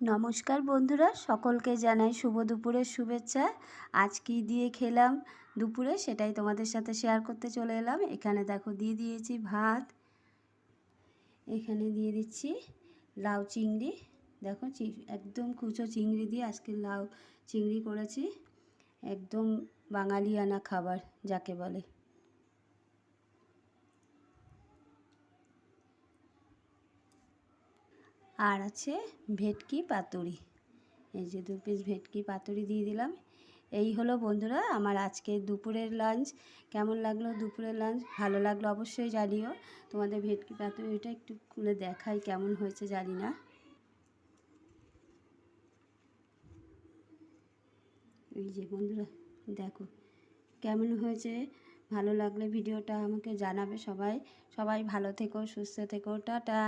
নমস্কার বন্ধুরা, সকলকে জানাই শুভ দুপুরের শুভেচ্ছা। আজ কী দিয়ে খেলাম দুপুরে সেটাই তোমাদের সাথে শেয়ার করতে চলে এলাম। এখানে দেখো দিয়ে দিয়েছি ভাত, এখানে দিয়ে দিচ্ছি লাউ চিংড়ি। দেখো একদম কুচো চিংড়ি দিয়ে আজকে লাউ চিংড়ি করেছি, একদম বাঙালিয়ানা খাবার যাকে বলে। আর আছে ভেটকি পাতুরি, এই যে 2 পিস ভেটকি পাতুরি দিয়ে দিলাম। এই হলো বন্ধুরা আমার আজকের দুপুরের লাঞ্চ। কেমন লাগলো দুপুরের লাঞ্চ? ভালো লাগলো অবশ্যই জানিও। তোমাদের ভেটকি পাতুরিটা একটু খুলে দেখাই কেমন হয়েছে জানি না। এই যে বন্ধুরা দেখো কেমন হয়েছে। ভালো লাগলে ভিডিওটা আমাকে জানাবে সবাই। সবাই ভালো থেকো, সুস্থ থেকো, টাটা।